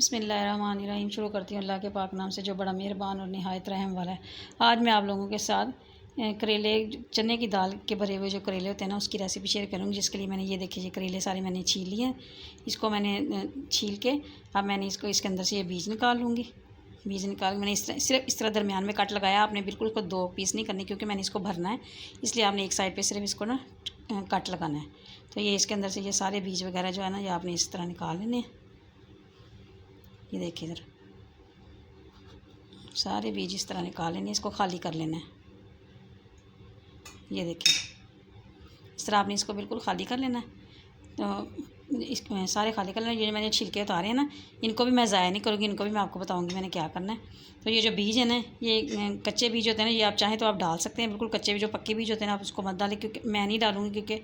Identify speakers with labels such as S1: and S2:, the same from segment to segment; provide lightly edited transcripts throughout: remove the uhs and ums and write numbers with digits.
S1: बिस्मिल्लाहिर्रहमानिर्रहीम। शुरू करती हूँ अल्लाह के पाक नाम से जो बड़ा मेहरबान और निहायत रहम वाला है। आज मैं आप लोगों के साथ करेले, चने की दाल के भरे हुए जो करेले होते हैं ना, उसकी रेसिपी शेयर करूँगी। जिसके लिए मैंने ये देखिए, ये करेले सारे मैंने छील लिए हैं। इसको मैंने छील के अब मैंने इसको इसके अंदर से ये बीज निकाल लूँगी। बीज निकाल मैंने सिर्फ इस तरह दरमियान में कट लगाया। आपने बिल्कुल इसको 2 पीस नहीं करने, क्योंकि मैंने इसको भरना है, इसलिए आपने एक साइड पे सिर्फ इसको ना कट लगाना है। तो ये इसके अंदर से ये सारे बीज वगैरह जो है ना, ये आपने इस तरह निकाल लेने हैं। ये देखिए इधर सारे बीज इस तरह निकाल लेने, इसको खाली कर लेना है। ये देखिए इस तरह आपने इसको बिल्कुल खाली कर लेना है। तो इसको सारे खाली कर लेना। ये मैंने छिलके उतारे हैं ना, इनको भी मैं ज़ाया नहीं करूँगी, इनको भी मैं आपको बताऊँगी मैंने क्या करना है। तो ये जो बीज है ना, ये कच्चे बीज होते हैं ना, ये आप चाहें तो आप डाल सकते हैं। बिल्कुल कच्चे बीज, जो पक्के बीज होते हैं ना, आप उसको मत डालें, क्योंकि मैं नहीं डालूँगी, क्योंकि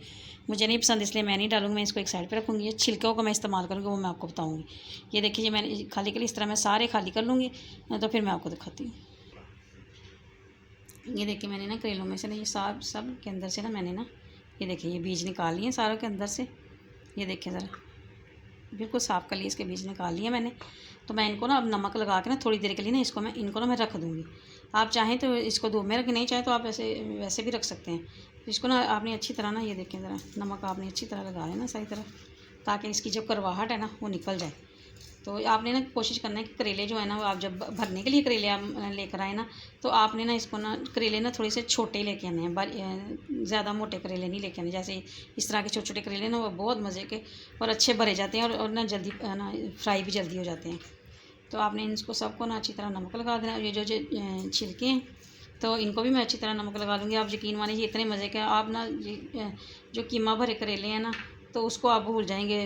S1: मुझे नहीं पसंद, इसलिए मैं नहीं डालूँगी। मैं इसको एक साइड पर रखूँगी। ये छिलकों को मैं इस्तेमाल करूँगी, वो मैं आपको बताऊँगी। ये देखिए, ये मैंने खाली के लिए इस तरह मैं सारे खाली कर लूँगी, तो फिर मैं आपको दिखाती हूँ। ये देखिए मैंने ना करेलों में से ना, ये सब के अंदर से ना मैंने ना, ये देखिए ये बीज निकाल लिए सारों के अंदर से। ये देखिए ज़रा बिल्कुल साफ़ कर लिए, इसके बीज निकाल लिए मैंने। तो मैं इनको ना अब नमक लगा के ना थोड़ी देर के लिए ना इनको मैं रख दूँगी। आप चाहें तो इसको धूप में रख, नहीं चाहें तो आप वैसे भी रख सकते हैं। तो इसको ना आपने अच्छी तरह ना, ये देखें ज़रा, नमक आपने अच्छी तरह लगा लेना सही तरह, ताकि इसकी जो करवाहट है ना वो निकल जाए। तो आपने ना कोशिश करना है कि करेले जो है ना, वो आप जब भरने के लिए करेले आप लेकर आए ना, तो आपने ना इसको ना करेले ना थोड़े से छोटे लेके आने हैं। ज़्यादा मोटे करेले नहीं लेके आने। जैसे इस तरह के छोटे छोटे करेले ना, वो बहुत मज़े के और अच्छे भरे जाते हैं, और ना जल्दी ना फ्राई भी जल्दी हो जाते हैं। तो आपने इनको सबको ना अच्छी तरह नमक लगा देना। ये जो छिलके हैं, तो इनको भी मैं अच्छी तरह नमक लगा लूँगी। आप यकीन मानिए इतने मज़े के आप ना जो कीमा भरे करेले हैं ना, तो उसको आप भूल जाएंगे,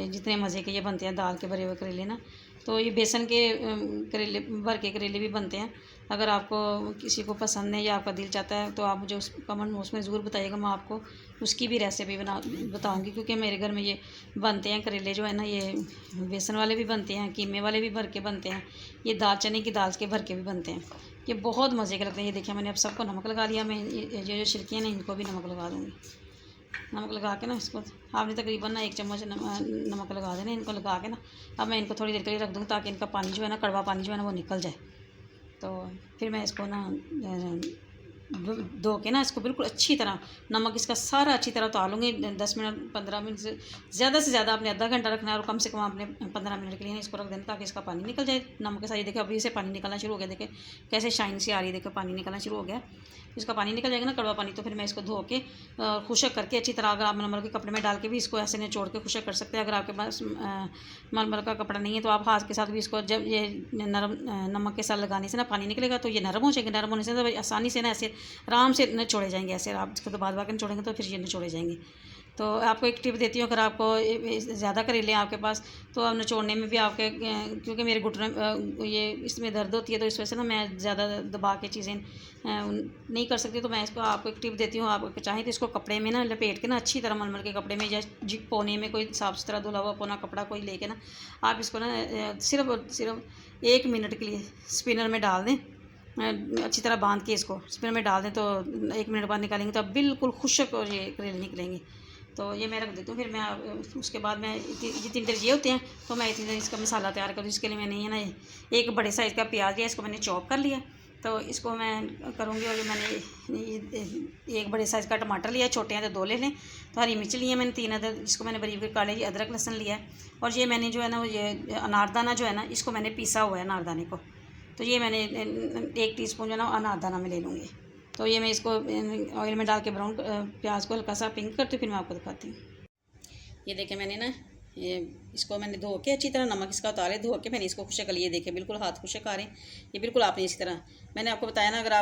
S1: जितने मज़े के ये बनते हैं दाल के भरे हुए करेले ना। तो ये बेसन के करेले, भर के करेले भी बनते हैं। अगर आपको किसी को पसंद है या आपका दिल चाहता है, तो आप मुझे उस कमेंट बॉक्स में ज़रूर बताइएगा। मैं आपको उसकी भी रेसिपी बताऊँगी, क्योंकि मेरे घर में ये बनते हैं करेले जो है ना, ये बेसन वाले भी बनते हैं, कीमे वाले भी भर के बनते हैं, ये दाल चने की दाल के भर के भी बनते हैं। ये बहुत मज़े के लगते हैं। ये देखिए मैंने अब सबको नमक लगा लिया। मैं ये जो छिलके हैं ना, इनको भी नमक लगा दूँगी। नमक लगा के ना इसको आपने तकरीबन ना 1 चम्मच नमक लगा देना। इनको लगा के ना अब मैं इनको थोड़ी देर के लिए रख दूँ, ताकि इनका पानी जो है ना, कड़वा पानी जो है ना, वो निकल जाए। तो फिर मैं इसको ना धो के ना, इसको बिल्कुल अच्छी तरह नमक इसका सारा अच्छी तरह उतार लूँगी। 10 मिनट 15 मिनट से ज़्यादा आपने आधा घंटा रखना है, और कम से कम आपने 15 मिनट के लिए इसको रख देना, ताकि इसका पानी निकल जाए नमक के साथ। ये देखिए अभी से पानी निकलना शुरू हो गया। देखिए कैसे शाइन से आ रही है, देखिए पानी निकलना शुरू हो गया। इसका पानी निकल जाएगा ना, कड़वा पानी, तो फिर मैं इसको धो के खुशक करके अच्छी तरह, अगर आप मलमल के कपड़े में डाल के भी इसको ऐसे निचोड़ के खुशक कर सकते हैं। अगर आपके पास मलमल का कपड़ा नहीं है, तो आप हाथ के साथ भी इसको, जब ये नरम नमक के साथ लगाने से ना पानी निकलेगा, तो ये नरम हो जाएंगे। नरम होने से तो आसानी से ना ऐसे आराम से निचोड़े जाएंगे। ऐसे आप इसको दबा दबा के निचोड़ेंगे, तो फिर ये निचोड़े जाएंगे। तो आपको एक टिप देती हूँ, अगर आपको ज़्यादा करेले आपके पास, तो अब निचोड़ने में भी आपके, क्योंकि मेरे घुटने ये इसमें दर्द होती है, तो इस वजह से ना मैं ज़्यादा दबा के चीज़ें नहीं कर सकती। तो मैं इसको आपको एक टिप देती हूँ। आप चाहें तो इसको कपड़े में ना लपेट के ना, अच्छी तरह मलमल के कपड़े में, या कोने में कोई साफ़ सुथरा धुला हुआ कोना कपड़ा कोई लेके ना, आप इसको ना सिर्फ 1 मिनट के लिए स्पिनर में डाल दें। अच्छी तरह बांध के इसको स्पिनर में डाल दें, तो 1 मिनट बाद निकालेंगे तो अब बिल्कुल खुशक और ये करेले निकलेंगे। तो ये मैं रख देती हूँ। फिर मैं उसके बाद मैं जितनी देर ये होते हैं, तो मैं इतनी देर इसका मसाला तैयार करूँ। इसके लिए मैंने ये ना एक बड़े साइज़ का प्याज लिया, इसको मैंने चॉप कर लिया। तो इसको मैं करूँगी। और मैंने एक बड़े साइज़ का टमाटर लिया, छोटे हैं तो 2 ले लें। तो हरी मिर्च लिए मैंने 3 अदरक, जिसको मैंने बारीक बारीक काट लिया। अदरक लहसुन लिया है। और ये मैंने जो है ना, ये अनारदाना जो है ना, इसको मैंने पीसा हुआ है अनारदाने को। तो ये मैंने 1 टीस्पून जो है ना अनारदाना में ले लूँगी। तो ये मैं इसको ऑयल में डाल के ब्राउन प्याज को हल्का सा पिंक करती हूँ, फिर मैं आपको दिखाती हूँ। ये देखें मैंने ना, ये इसको मैंने धो के अच्छी तरह नमक इसका उतारे, धो के मैंने इसको खुशक कर लिया। देखें बिल्कुल हाथ खुशक आ रहे हैं। ये बिल्कुल आपने इसी तरह, मैंने आपको बताया ना, अगर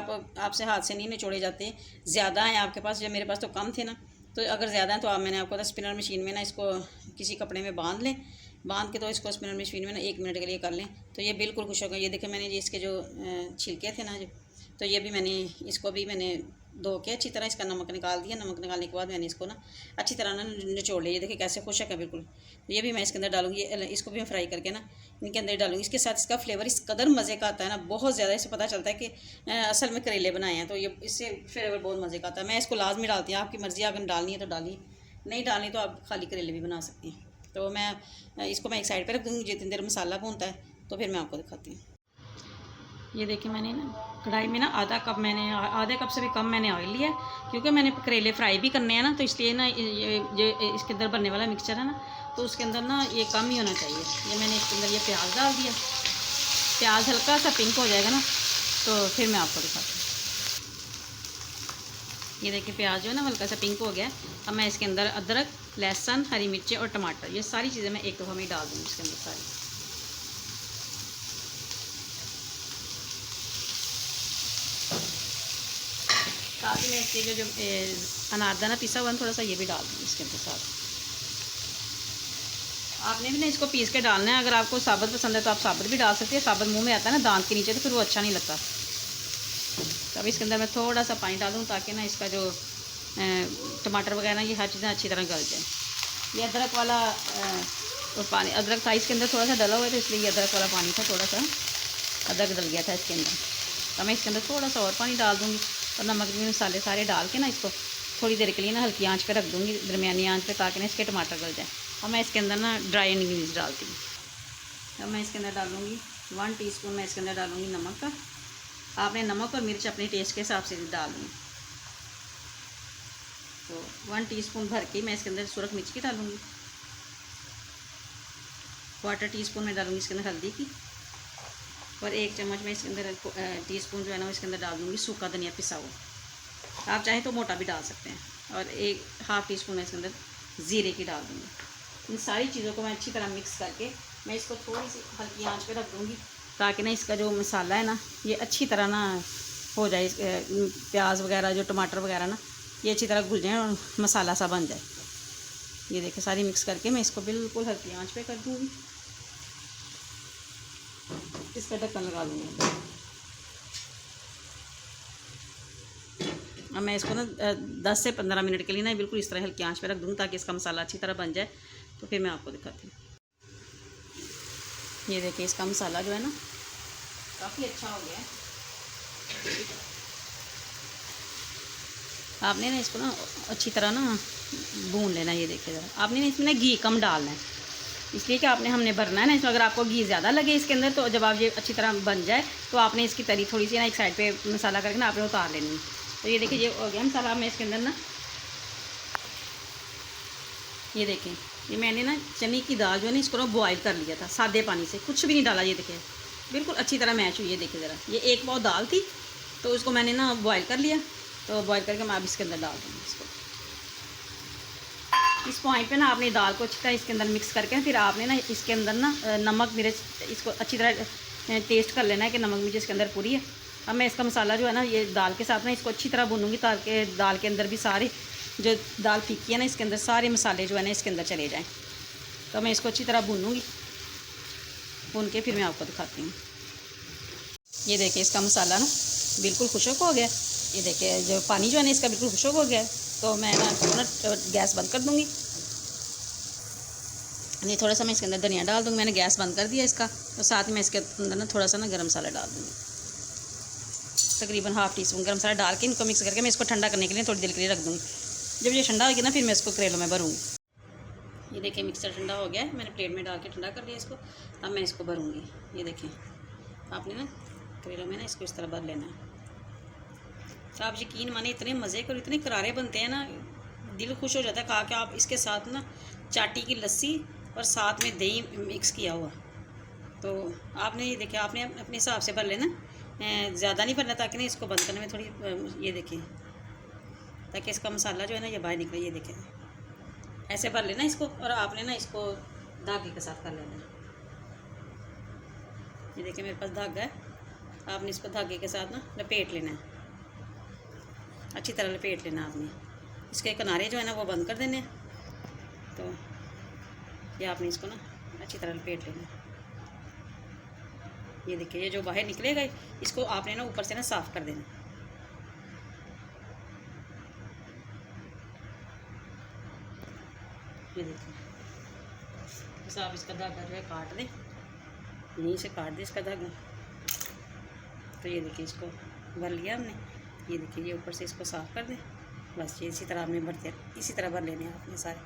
S1: आपसे हाथ से नहीं निचोड़े जाते, ज़्यादा हैं आपके पास, जब मेरे पास तो कम थे ना, तो अगर ज़्यादा हैं तो मैंने आपको स्पिनर मशीन में ना इसको किसी कपड़े में बांध लें। बांध के तो इसको स्पिनर मशीन में ना 1 मिनट के लिए कर लें, तो ये बिल्कुल खुशक है। ये देखें मैंने इसके जो छिलके थे ना, तो ये भी मैंने इसको भी मैंने धो के अच्छी तरह इसका नमक निकाल दिया। नमक निकालने के बाद मैंने इसको ना अच्छी तरह ना निचोड़ लिया। ये देखिए कैसे खुशक है बिल्कुल। ये भी मैं इसके अंदर डालूंगी, इसको भी मैं फ्राई करके ना इनके अंदर डालूंगी। इसके साथ इसका फ्लेवर इस कदर मज़े का आता है ना, बहुत ज़्यादा। इससे पता चलता है कि असल में करेले बनाए हैं। तो ये इससे फ्लेवर बहुत मज़े का आता है। मैं इसको लाजमी डालती हूँ, आपकी मर्ज़ी, अगर डालनी है तो डालिए, नहीं डालनी तो आप खाली करेले भी बना सकती हैं। तो मैं इसको मैं एक साइड पे रख दूँगी जितनी देर मसाला भूनता है, तो फिर मैं आपको दिखाती हूँ। ये देखिए मैंने ना कढ़ाई में ना आधे कप से भी कम मैंने ऑयल लिया, क्योंकि मैंने करेले फ्राई भी करने हैं ना, तो इसलिए ना ये इसके अंदर बनने वाला मिक्सचर है ना, तो उसके अंदर ना ये कम ही होना चाहिए। ये मैंने इसके अंदर ये प्याज डाल दिया, प्याज हल्का सा पिंक हो जाएगा ना, तो फिर मैं आपको दिखाती हूँ। ये देखिए प्याज जो है ना हल्का सा पिंक हो गया। अब मैं इसके अंदर अदरक, लहसुन, हरी मिर्चें और टमाटर, ये सारी चीज़ें मैं एक दफ़ा में डाल दूँगी इसके अंदर सारी। साथ ही मैं इसके जो अनारदाना पिसा हुआ थोड़ा सा ये भी डाल दूँगी इसके अंदर साथ। आपने भी ना इसको पीस के डालना है। अगर आपको साबुत पसंद है तो आप साबुत भी डाल सकते हैं। साबुत मुंह में आता है ना दांत के नीचे, तो फिर वो अच्छा नहीं लगता। तो अब इसके अंदर मैं थोड़ा सा पानी डालूँ ताकि ना इसका जो टमाटर वगैरह ये हर चीज़ें अच्छी तरह गल जाए। ये अदरक वाला और पानी, अदरक था इसके अंदर थोड़ा सा डला हुआ है, तो इसलिए ये अदरक वाला पानी था, थोड़ा सा अदरक डल गया था इसके अंदर। तो मैं इसके अंदर थोड़ा सा और पानी डाल दूँगी और नमक भी मसाले सारे डाल के ना इसको थोड़ी देर के लिए ना हल्की आंच पे रख दूँगी, दरमियानी आंच पे, ताकि ना इसके टमाटर गल जाए। और मैं इसके अंदर ना ड्राई इंग्रेडिएंट्स डालती हूँ। अब मैं इसके अंदर डालूँगी 1 टीस्पून मैं इसके अंदर डालूँगी नमक का। आपने नमक और मिर्च अपने टेस्ट के हिसाब से डालनी। तो 1 टीस्पून भर के मैं इसके अंदर सुरख मिर्च की डालूँगी। 1/4 टीस्पून मैं डालूँगी इसके अंदर हल्दी की, और 1 चम्मच में इसके अंदर टीस्पून जो है ना इसके अंदर डाल दूँगी सूखा धनिया पिसा हुआ। आप चाहें तो मोटा भी डाल सकते हैं। और 1/2 टीस्पून मैं इसके अंदर ज़ीरे की डाल दूँगी। इन सारी चीज़ों को मैं अच्छी तरह मिक्स करके मैं इसको थोड़ी सी हल्की आंच पे रख दूँगी, ताकि ना इसका जो मसाला है ना ये अच्छी तरह ना हो जाए। प्याज वगैरह जो टमाटर वगैरह ना ये अच्छी तरह घुल जाए और मसाला सा बन जाए। ये देखिए सारी मिक्स करके मैं इसको बिल्कुल हल्की आंच पे कर दूँगी। इसका ढक्कन लगा दूँगी। अब मैं इसको ना 10 से 15 मिनट के लिए ना बिल्कुल इस तरह हल्की आंच पे रख दूँगी, ताकि इसका मसाला अच्छी तरह बन जाए। तो फिर मैं आपको दिखाती हूँ। ये देखिए इसका मसाला जो है ना काफ़ी अच्छा हो गया है। आपने ना इसको ना अच्छी तरह ना भून लेना। ये देखिए ज़रा, आपने ना इसमें ना घी कम डालना है, इसलिए कि हमने भरना है ना इसमें। अगर आपको घी ज़्यादा लगे इसके अंदर, तो जब आप ये अच्छी तरह बन जाए तो आपने इसकी तरी थोड़ी सी ना एक साइड पे मसाला करके ना आपने उतार लेनी है। तो ये देखिए ये हो गया मसाला। मैं इसके अंदर ना ये देखें, ये मैंने ना चने की दाल जो है ना इसको ना बॉयल कर लिया था सादे पानी से, कुछ भी नहीं डाला। ये देखिए बिल्कुल अच्छी तरह मैच हुई है। देखिए ज़रा, ये 1 पाव दाल थी, तो उसको मैंने ना बॉयल कर लिया। तो बॉयल करके मैं अब इसके अंदर डाल दूँगी इसको। इस पॉइंट पे ना आपने दाल को अच्छी तरह इसके अंदर मिक्स करके फिर आपने ना इसके अंदर ना नमक मिर्च इसको अच्छी तरह टेस्ट कर लेना है कि नमक मिर्च इसके अंदर पूरी है। अब मैं इसका मसाला जो है ना ये दाल के साथ ना इसको अच्छी तरह भूनूंगी, ताकि दाल के अंदर भी सारे जो दाल फीकी है ना इसके अंदर सारे मसाले जो है ना इसके अंदर चले जाएँ। तो मैं इसको अच्छी तरह भूनूंगी, भून के फिर मैं आपको दिखाती हूँ। ये देखिए इसका मसाला ना बिल्कुल खुशक हो गया। ये देखिए जो पानी जो है ना इसका बिल्कुल खुशक हो गया है। तो मैं ना गैस बंद कर दूँगी। ये थोड़ा सा मैं इसके अंदर धनिया डाल दूँगी। मैंने गैस बंद कर दिया इसका। और साथ ही मैं इसके अंदर ना थोड़ा सा ना गर्म मसाला डाल दूँगी, तकरीबन 1/2 टीस्पून गर्म मसाला डाल के इनको मिक्स करके मैं इसको ठंडा करने के लिए थोड़ी देर के लिए रख दूँगी। जब ये ठंडा होगी ना फिर मैं इसको करेलों में भरूँगी। ये देखिए मिक्सर ठंडा हो गया है, मैंने प्लेट में डाल के ठंडा कर लिया इसको। अब मैं इसको भरूँगी। ये देखें, आपने ना करेलों में ना इसको इस तरह भर लेना है। तो आप यकीन माने इतने मज़े के और इतने करारे बनते हैं ना, दिल खुश हो जाता है खा के। आप इसके साथ ना चाटी की लस्सी और साथ में दही मिक्स किया हुआ। तो आपने ये देखिए आपने अपने हिसाब से भर लेना, ज़्यादा नहीं भरना, ताकि ना इसको बंद करने में थोड़ी ये देखिए, ताकि इसका मसाला जो है ना ये बाहर निकले। ये देखें ऐसे भर लेना इसको, और आपने ना इसको धागे के साथ कर लेना। ये देखिए मेरे पास धागा है, आपने इसको धागे के साथ ना लपेट लेना है, अच्छी तरह लपेट लेना आपने। इसके किनारे जो है ना वो बंद कर देने। तो ये आपने इसको ना अच्छी तरह लपेट लेना। ये देखिए ये जो बाहर निकलेगा इसको आपने ना ऊपर से ना साफ़ कर देना। ये देखिए बस आप इसका धागा जो है काट दें, यहीं से काट दें इसका धागा। तो ये देखिए इसको भर लिया हमने। ये देखिए ये ऊपर से इसको साफ़ कर दें। बस ये इसी तरह आपने भरते इसी तरह भर लेने हैं आपने सारे।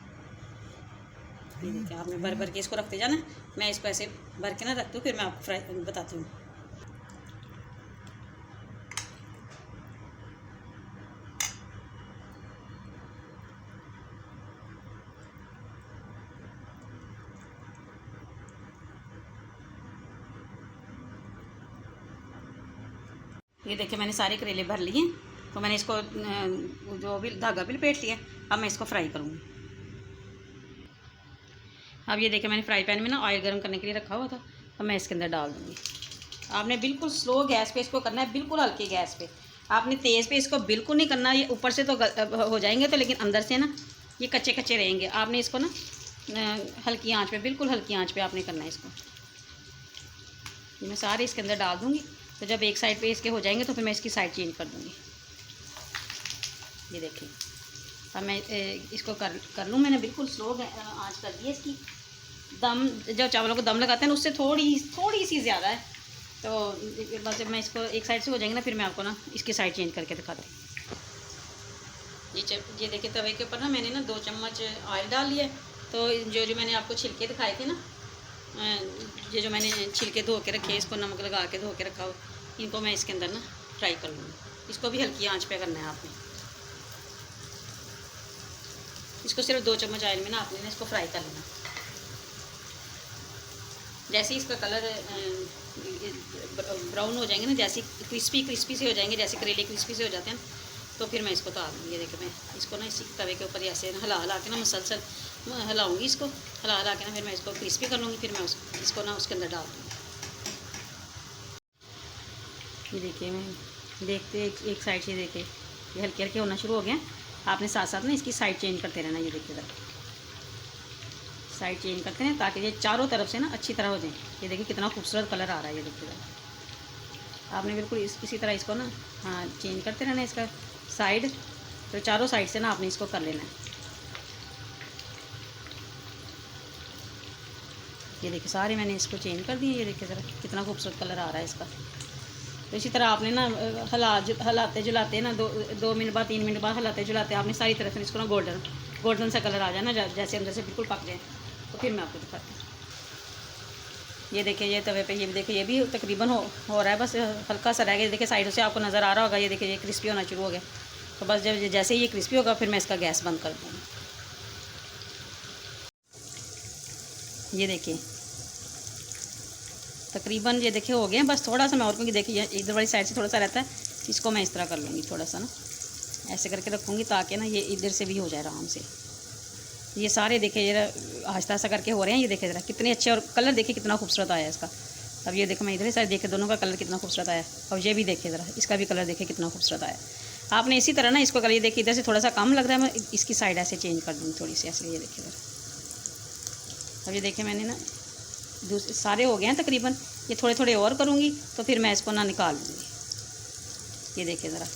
S1: ये देखिए, आपने भर भर के इसको रखते जाना। मैं इसको ऐसे भर के ना रख दूँ, फिर मैं आपको फ्राई बताती हूँ। ये देखिए, मैंने सारे करेले भर लिए। तो मैंने इसको जो भी धागा भी लपेट लिया। अब मैं इसको फ्राई करूँगी। अब ये देखिए, मैंने फ्राई पैन में ना ऑयल गर्म करने के लिए रखा हुआ था। अब मैं इसके अंदर डाल दूँगी। आपने बिल्कुल स्लो गैस पे इसको करना है, बिल्कुल हल्की गैस पे। आपने तेज़ पे इसको बिल्कुल नहीं करना। ये ऊपर से तो हो जाएंगे तो, लेकिन अंदर से ना ये कच्चे कच्चे रहेंगे। आपने इसको ना हल्की आंच पे, बिल्कुल हल्की आंच पे आपने करना है इसको। ये मैं सारे इसके अंदर डाल दूँगी। तो जब एक साइड पे इसके हो जाएंगे तो फिर मैं इसकी साइड चेंज कर दूँगी। ये देखिए, अब मैं इसको कर लूँ। मैंने बिल्कुल स्लो आंच कर दी है इसकी। दम जो चावलों को दम लगाते हैं ना, उससे थोड़ी सी ज़्यादा है। तो बस जब मैं इसको एक साइड से हो जाएंगे ना, फिर मैं आपको ना इसकी साइड चेंज करके दिखाती हूँ। ये देखिए, तवे के ऊपर ना मैंने ना 2 चम्मच ऑयल डाल लिया। तो जो मैंने आपको छिलके दिखाए थे ना, ये जो मैंने छिलके धो के रखे, इसको नमक लगा के धो के रखा हो, इनको मैं इसके अंदर ना फ्राई कर लूँगी। इसको भी हल्की आंच पे करना है आपने। इसको सिर्फ 2 चम्मच ऑयल में ना आपने इसको फ्राई कर लेना। जैसे ही इसका कलर ब्राउन हो जाएंगे ना, जैसे क्रिस्पी से हो जाएंगे, जैसे करेले क्रिस्पी से हो जाते हैं, तो फिर मैं इसको उतार दूँगी। देखिए, मैं इसको ना इसी तवे के ऊपर ऐसे हिला के ना मुसलसल हिलाऊँगी। इसको हिला के ना फिर मैं इसको क्रिस्पी कर लूँगी। फिर मैं इसको ना उसके अंदर डाल दूँगी। ये देखिए, मैं देखते एक साइड से देखिए ये हल्के हल्के होना शुरू हो गए। आपने साथ साथ ना इसकी साइड चेंज करते रहना। ये देखिए, ज़रा साइड चेंज करते हैं ताकि ये चारों तरफ से ना अच्छी तरह हो जाए। ये देखिए कितना खूबसूरत कलर आ रहा है। ये देखिए, आपने बिल्कुल इसी तरह इसको ना चेंज करते रहना इसका साइड। तो चारों साइड से ना आपने इसको कर लेना है। ये देखिए, सारे मैंने इसको चेंज कर दिए। ये देखिए ज़रा कितना खूबसूरत कलर आ रहा है इसका। तो इसी तरह आपने ना हिलाते जुलाते ना 2 मिनट बाद 3 मिनट बाद हिलाते जुलाते आपने सारी तरफ से इसको ना गोल्डन सा कलर आ जाए ना, जैसे अंदर से बिल्कुल पक जाए। तो फिर मैं आपको दिखाती हूँ। ये देखिए, ये तवे पे ये भी देखिए, ये भी तकरीबन हो रहा है। बस हल्का सा रह गया। देखिए, साइडों से आपको नज़र आ रहा होगा। ये देखिए, ये क्रिस्पी होना शुरू हो गया। तो बस जब जैसे ये क्रिस्पी होगा, फिर मैं इसका गैस बंद कर दूँगी। ये देखिए, तकरीबन ये देखिए हो गए। बस थोड़ा सा मैं और, क्योंकि देखिए इधर वाली साइड से थोड़ा सा रहता है, इसको मैं इस तरह कर लूँगी। थोड़ा सा ना ऐसे करके रखूँगी ताकि ना ये इधर से भी हो जाए आराम से। ये सारे देखिए ज़रा आहिस्ता आहिस्ता करके हो रहे हैं। ये देखिए ज़रा कितने अच्छे, और कलर देखिए कितना खूबसूरत आया है इसका। अब ये देखो, मैं इधर साइड देखे, दोनों का कलर कितना खूबसूरत आया। और ये भी देखिए ज़रा, इसका भी कलर देखिए कितना खूबसूरत आया। आपने इसी तरह ना इसको करिए। देखिए, इधर से थोड़ा सा कम लग रहा है, मैं इसकी साइड ऐसे चेंज कर दूँगी थोड़ी सी ऐसे। ये देखिए ज़रा, अब ये देखिए मैंने ना दूसरे सारे हो गए हैं तकरीबन। ये थोड़े थोड़े और करूँगी तो फिर मैं इसको ना निकाल लूँगी। ये देखिए ज़रा,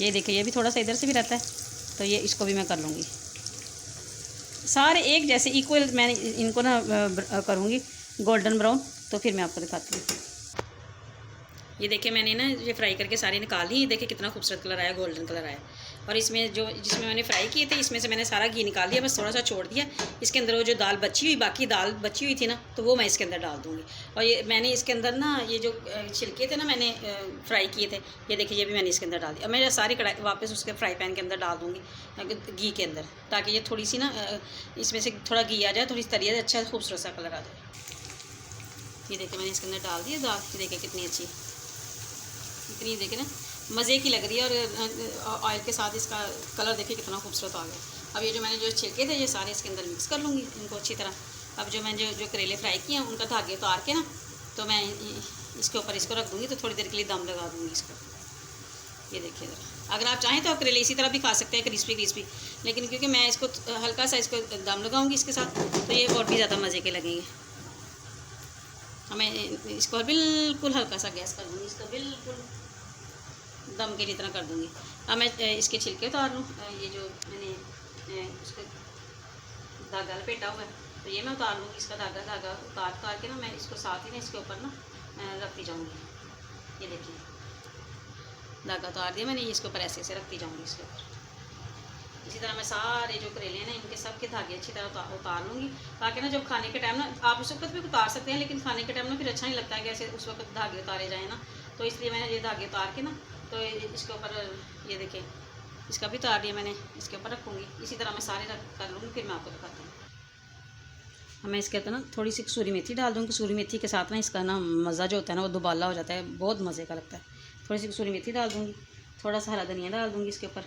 S1: ये देखिए, ये भी थोड़ा सा इधर से भी रहता है, तो ये इसको भी मैं कर लूँगी। सारे एक जैसे इक्वल मैं इनको ना करूँगी गोल्डन ब्राउन। तो फिर मैं आपको दिखाती हूँ। ये देखिए, मैंने ना ये फ्राई करके सारे निकाल ली। देखिए कितना खूबसूरत कलर आया, गोल्डन कलर आया। और इसमें जिसमें मैंने फ्राई किए थे, इसमें से मैंने सारा घी निकाल दिया, बस थोड़ा सा छोड़ दिया। इसके अंदर वो जो दाल बची हुई, बाकी दाल बची हुई थी ना, तो वो मैं इसके अंदर डाल दूँगी। और ये मैंने इसके अंदर ना ये जो छिलके थे ना मैंने फ्राई किए थे, ये देखिए, ये भी मैंने इसके अंदर डाल दिया। अब मैं सारी कढ़ाई वापस उसके फ्राई पैन के अंदर डाल दूँगी घी के अंदर, ताकि ये थोड़ी सी ना इसमें से थोड़ा घी आ जाए, थोड़ी सी तरी आ जाए, अच्छा खूबसूरत सा कलर आ जाए। ये देखिए, मैंने इसके अंदर डाल दिया दाल। ये देखिए कितनी अच्छी, इतनी देखिए ना मज़े की लग रही है। और ऑयल के साथ इसका कलर देखिए कितना खूबसूरत आ गया। अब ये जो मैंने जो छिलके थे, ये सारे इसके अंदर मिक्स कर लूँगी इनको अच्छी तरह। अब जो मैंने जो करेले फ्राई किए हैं, उनका धागे उतार के ना, तो मैं इसके ऊपर इसको रख दूँगी। तो थोड़ी देर के लिए दम लगा दूँगी इसको। ये देखिए ज़रा, अगर आप चाहें तो आप करेले इसी तरह भी खा सकते हैं, क्रिस्पी। लेकिन क्योंकि मैं इसको हल्का सा इसको दम लगाऊँगी इसके साथ, तो ये और भी ज़्यादा मज़े के लगेंगे। मैं इसको बिल्कुल हल्का सा गैस कर दूँगी, इसको बिल्कुल दम के जितना कर दूँगी। अब मैं इसके छिलके उतार लूँ। ये जो मैंने उसका धागा लपेटा हुआ है, तो ये मैं उतार लूँगी। इसका धागा उतार के ना मैं इसको साथ ही ना इसके ऊपर ना रखती जाऊँगी। ये देखिए, धागा उतार दिया मैंने, इसके ऊपर ऐसे रखती जाऊँगी इसके ऊपर। इसी तरह मैं सारे जो करेले हैं ना इनके सब के धागे अच्छी तरह उतार लूँगी, ताकि ना जब खाने के टाइम ना, आप उस वक्त भी उतार सकते हैं लेकिन खाने के टाइम ना फिर अच्छा नहीं लगता है कि ऐसे उस वक्त धागे उतारे जाए ना, तो इसलिए मैंने ये धागे उतार के ना, तो इसके ऊपर ये देखें इसका भी उतार दिया मैंने, इसके ऊपर रखूँगी। इसी तरह मैं सारे कर लूँगी, फिर मैं आपको दिखाती हूँ। मैं इसके अंदर ना थोड़ी सी कसूरी मेथी डाल दूँगी। कसूरी मेथी के साथ में इसका ना मज़ा जो होता है ना वो दुबाला हो जाता है, बहुत मज़े का लगता है। थोड़ी सी कसूरी मेथी डाल दूँगी, थोड़ा सा हरा धनिया डाल दूँगी इसके ऊपर।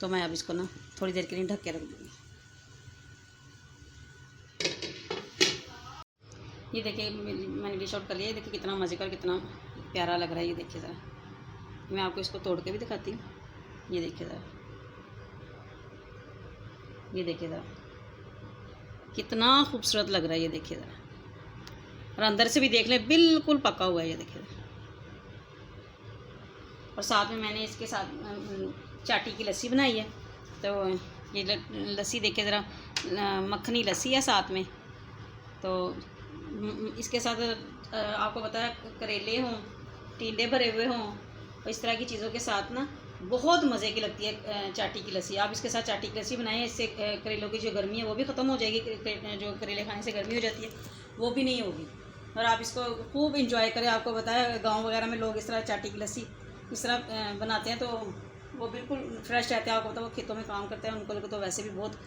S1: तो मैं अब इसको ना थोड़ी देर के लिए ढक के रख दूँगी। ये देखिए मैंने डिश आउट कर लिया। देखिए कितना मज़े का और कितना प्यारा लग रहा है। ये देखिए ज़रा, मैं आपको इसको तोड़ के भी दिखाती हूँ। ये देखिए ज़रा, ये देखिए ज़रा कितना खूबसूरत लग रहा है। ये देखिए ज़रा, और अंदर से भी देख लें बिल्कुल पका हुआ है। ये देखिए, और साथ में मैंने इसके साथ चाटी की लस्सी बनाई है। तो ये लस्सी देखिए ज़रा, मक्खनी लस्सी है साथ में। तो इसके साथ आपको पता है करेले हों, टिंडे भरे हुए हों, और इस तरह की चीज़ों के साथ ना बहुत मज़े की लगती है चाटी की लस्सी। आप इसके साथ चाटी की लस्सी बनाएं, इससे करेलों की जो गर्मी है वो भी ख़त्म हो जाएगी। जो करेले खाने से गर्मी हो जाती है वो भी नहीं होगी, और आप इसको खूब इंजॉय करें। आपको पता है गाँव वगैरह में लोग इस तरह चाटी की लस्सी इस तरह बनाते हैं, तो वो बिल्कुल फ्रेश रहते हैं। आपको पता है वो खेतों में काम करते हैं, उनको लोग तो वैसे भी बहुत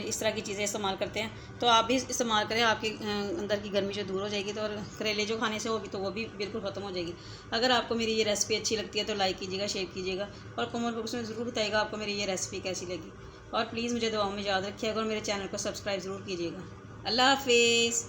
S1: इस तरह की चीज़ें इस्तेमाल करते हैं। तो आप भी इस्तेमाल करें, आपके अंदर की गर्मी जो दूर हो जाएगी, तो और करेले जो खाने से होगी तो वो भी बिल्कुल ख़त्म हो जाएगी। अगर आपको मेरी ये रेसिपी अच्छी लगती है तो लाइक कीजिएगा, शेयर कीजिएगा, और कमेंट बॉक्स में ज़रूर बताइएगा आपको मेरी ये रेसिपी कैसी लगी। और प्लीज़ मुझे दुआओं में याद रखिएगा और मेरे चैनल को सब्सक्राइब ज़रूर कीजिएगा। अल्लाह हाफिज़।